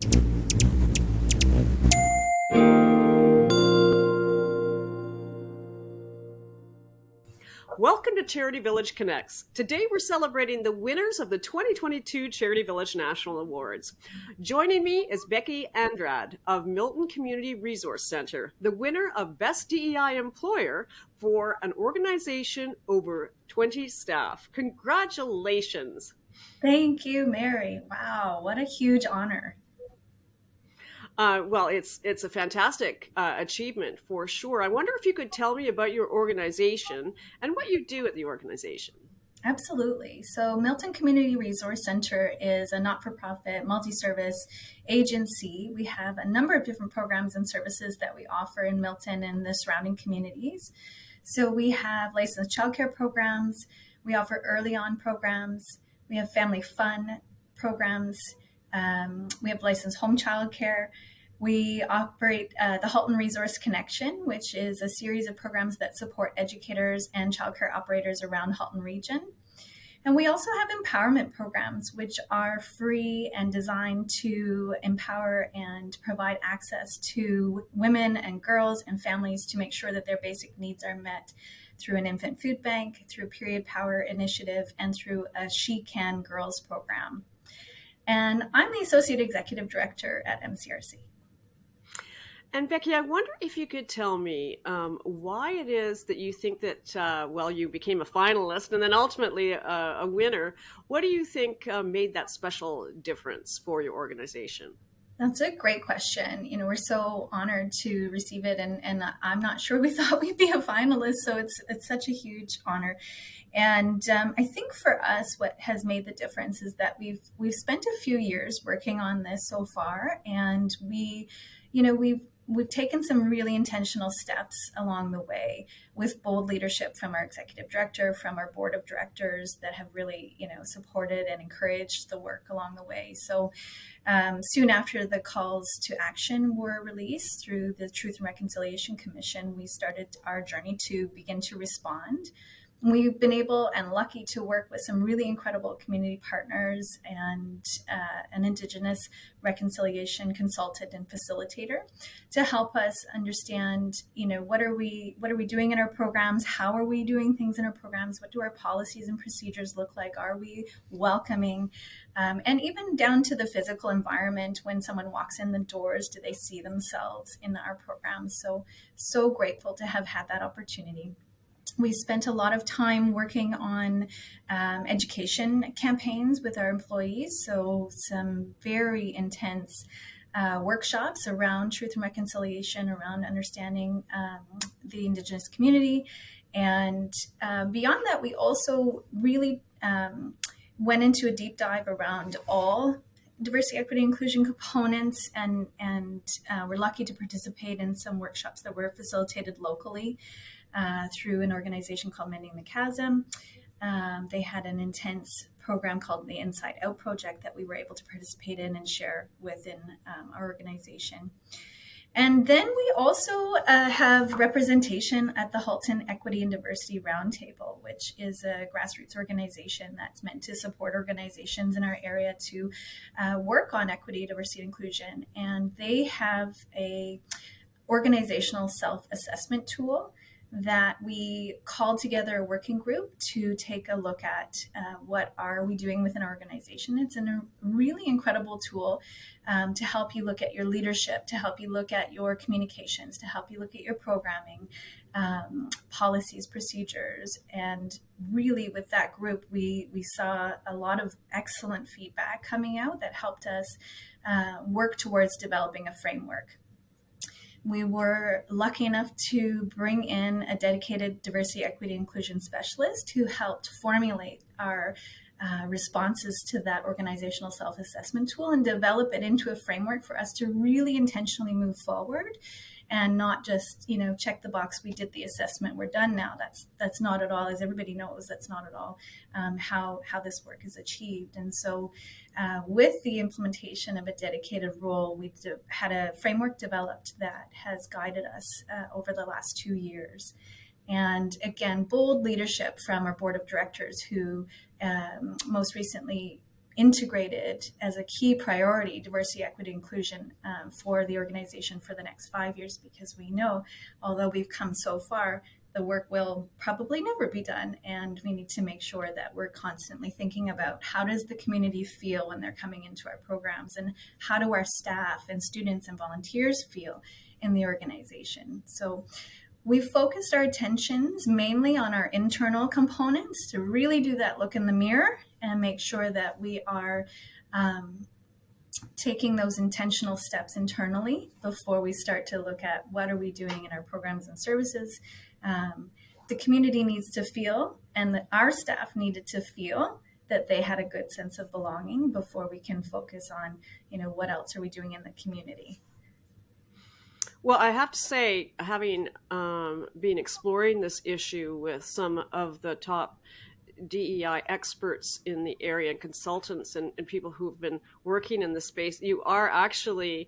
Welcome to CharityVillage Connects. Today we're celebrating the winners of the 2022 CharityVillage National Awards. Joining me is Becky Andrade of Milton Community Resource Centre, the winner of Best DEI Employer for an organization over 20 staff. Congratulations. Thank you, Mary. Wow, what a huge honor. Well, it's a fantastic achievement for sure. I wonder if you could tell me about your organization and what you do at the organization. Absolutely. So Milton Community Resource Centre is a not-for-profit multi-service agency. We have a number of different programs and services that we offer in Milton and the surrounding communities. So we have licensed childcare programs, we offer early on programs, we have family fun programs, we have licensed home childcare. We operate the Halton Resource Connection, which is a series of programs that support educators and childcare operators around the Halton region. And we also have empowerment programs, which are free and designed to empower and provide access to women and girls and families to make sure that their basic needs are met through an infant food bank, through a period power initiative, and through a She Can Girls program. And I'm the Associate Executive Director at MCRC. And Becky, I wonder if you could tell me why it is that you think that, you became a finalist and then ultimately a winner. What do you think made that special difference for your organization? That's a great question. You know, we're so honored to receive it, and I'm not sure we thought we'd be a finalist, so it's such a huge honor. And I think for us, what has made the difference is that we've spent a few years working on this so far, and we've taken some really intentional steps along the way with bold leadership from our executive director, from our board of directors that have really, supported and encouraged the work along the way. So soon after the calls to action were released through the Truth and Reconciliation Commission, we started our journey to begin to respond. We've been able and lucky to work with some really incredible community partners and an Indigenous reconciliation consultant and facilitator to help us understand, what are we doing in our programs? How are we doing things in our programs? What do our policies and procedures look like? Are we welcoming? And even down to the physical environment, when someone walks in the doors, do they see themselves in our programs? So grateful to have had that opportunity. We spent a lot of time working on education campaigns with our employees, so some very intense workshops around truth and reconciliation, around understanding the Indigenous community. And beyond that, we also really went into a deep dive around all diversity, equity, inclusion components, and we're lucky to participate in some workshops that were facilitated locally through an organization called Mending the Chasm. They had an intense program called the Inside Out Project that we were able to participate in and share within our organization. And then we also have representation at the Halton Equity and Diversity Roundtable, which is a grassroots organization that's meant to support organizations in our area to work on equity, diversity, and inclusion. And they have a organizational self-assessment tool that we called together a working group to take a look at what are we doing within our organization. It's a really incredible tool to help you look at your leadership, to help you look at your communications, to help you look at your programming, policies, procedures. And really with that group, we saw a lot of excellent feedback coming out that helped us work towards developing a framework. We were lucky enough to bring in a dedicated diversity, equity, inclusion specialist who helped formulate our responses to that organizational self-assessment tool and develop it into a framework for us to really intentionally move forward and not just, check the box. We did the assessment. We're done now. That's not at all, as everybody knows, that's not at all how this work is achieved. And so with the implementation of a dedicated role, we had a framework developed that has guided us over the last 2 years. And again, bold leadership from our board of directors who most recently integrated as a key priority, diversity, equity, inclusion for the organization for the next 5 years, because we know, although we've come so far, the work will probably never be done. And we need to make sure that we're constantly thinking about how does the community feel when they're coming into our programs, and how do our staff and students and volunteers feel in the organization. So we've focused our attentions mainly on our internal components to really do that look in the mirror and make sure that we are taking those intentional steps internally before we start to look at what are we doing in our programs and services. The community needs to feel, and our staff needed to feel, that they had a good sense of belonging before we can focus on, what else are we doing in the community. Well, I have to say, having been exploring this issue with some of the top DEI experts in the area and consultants and people who've been working in the space, you are actually,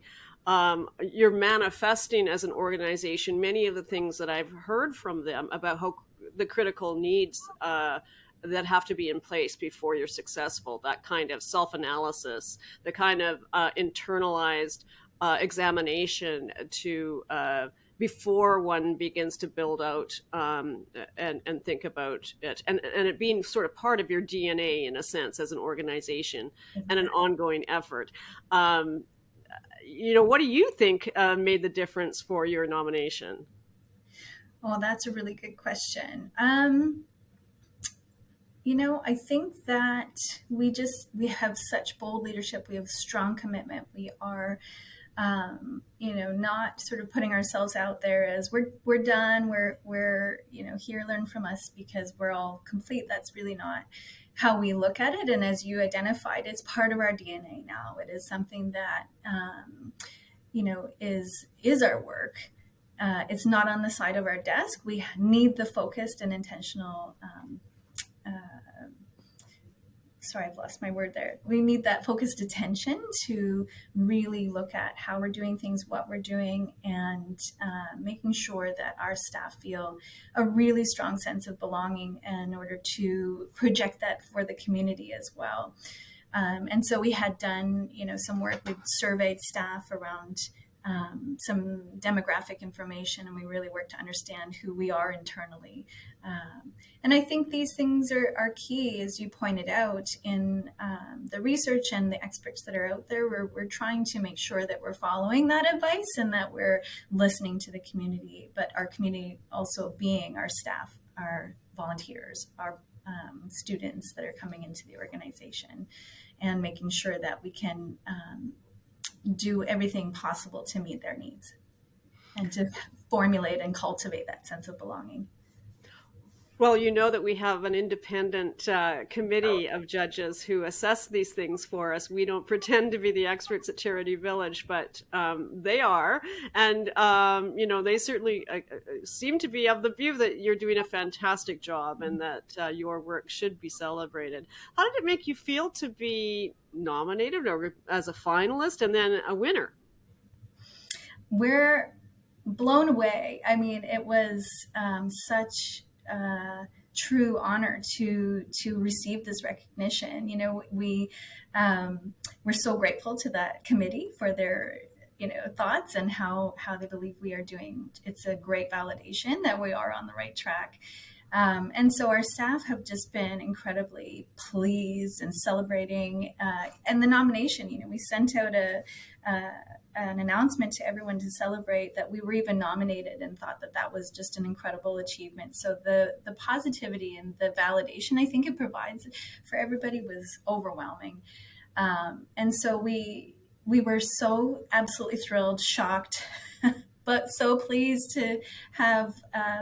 you're manifesting as an organization many of the things that I've heard from them about how the critical needs that have to be in place before you're successful, that kind of self-analysis, the kind of internalized examination to before one begins to build out and think about it, and it being sort of part of your DNA in a sense as an organization and an ongoing effort. What do you think made the difference for your nomination? Oh, that's a really good question. I think that we have such bold leadership. We have strong commitment. We are not sort of putting ourselves out there as we're done, we're here, learn from us because we're all complete. That's really not how we look at it. And as you identified, it's part of our DNA now. It is something that, is our work. It's not on the side of our desk. We need the focused and intentional, I've lost my word there. We need that focused attention to really look at how we're doing things, what we're doing, and making sure that our staff feel a really strong sense of belonging in order to project that for the community as well. And so we had done, some work. We've surveyed staff around some demographic information, and we really work to understand who we are internally. And I think these things are key, as you pointed out, in the research and the experts that are out there. We're trying to make sure that we're following that advice and that we're listening to the community, but our community also being our staff, our volunteers, our students that are coming into the organization, and making sure that we can do everything possible to meet their needs and to formulate and cultivate that sense of belonging. Well, you know that we have an independent committee of judges who assess these things for us. We don't pretend to be the experts at Charity Village, but they are. And, they certainly seem to be of the view that you're doing a fantastic job and that your work should be celebrated. How did it make you feel to be nominated or as a finalist and then a winner? We're blown away. I mean, it was such true honor to receive this recognition. We're so grateful to that committee for their thoughts and how they believe we are doing. It's a great validation that we are on the right track. And so our staff have just been incredibly pleased and celebrating. And the nomination, we sent out an announcement to everyone to celebrate that we were even nominated, and thought that was just an incredible achievement. So the positivity and the validation I think it provides for everybody was overwhelming. And so we were so absolutely thrilled, shocked, but so pleased to have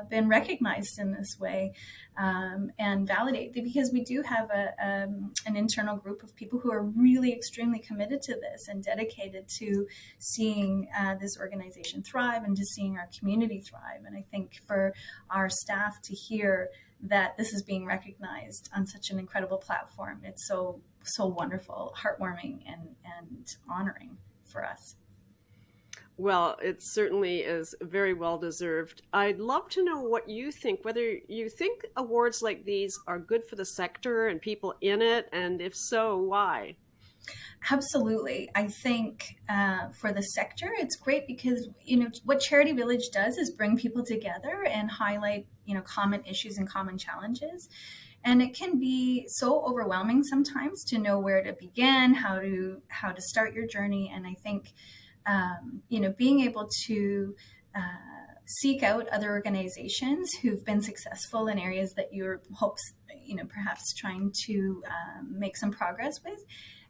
been recognized in this way and validated, because we do have an internal group of people who are really extremely committed to this and dedicated to seeing this organization thrive and to seeing our community thrive. And I think for our staff to hear that this is being recognized on such an incredible platform, it's so wonderful, heartwarming, and honoring for us. Well, it certainly is very well deserved. I'd love to know what you think, whether you think awards like these are good for the sector and people in it, and if so, why? Absolutely. I think for the sector, it's great because, what Charity Village does is bring people together and highlight, common issues and common challenges. And it can be so overwhelming sometimes to know where to begin, how to start your journey. And I think, being able to seek out other organizations who've been successful in areas that you're hopes, perhaps trying to make some progress with,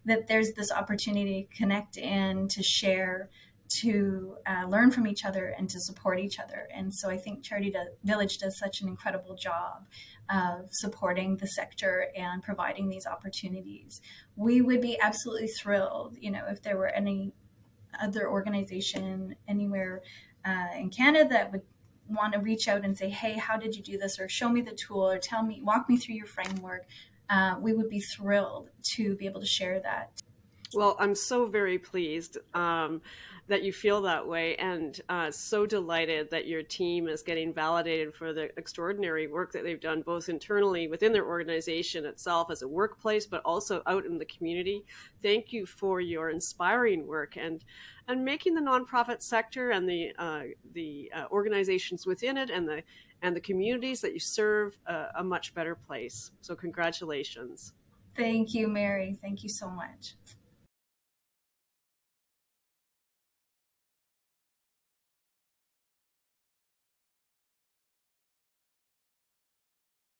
that there's this opportunity to connect and to share, to learn from each other and to support each other. And so I think Village does such an incredible job of supporting the sector and providing these opportunities. We would be absolutely thrilled, if there were any other organization anywhere in Canada that would want to reach out and say, hey, how did you do this? Or show me the tool, or walk me through your framework. We would be thrilled to be able to share that. Well, I'm so very pleased that you feel that way, and so delighted that your team is getting validated for the extraordinary work that they've done, both internally within their organization itself as a workplace, but also out in the community. Thank you for your inspiring work and making the nonprofit sector and the organizations within it and the communities that you serve a much better place. So congratulations. Thank you, Mary. Thank you so much.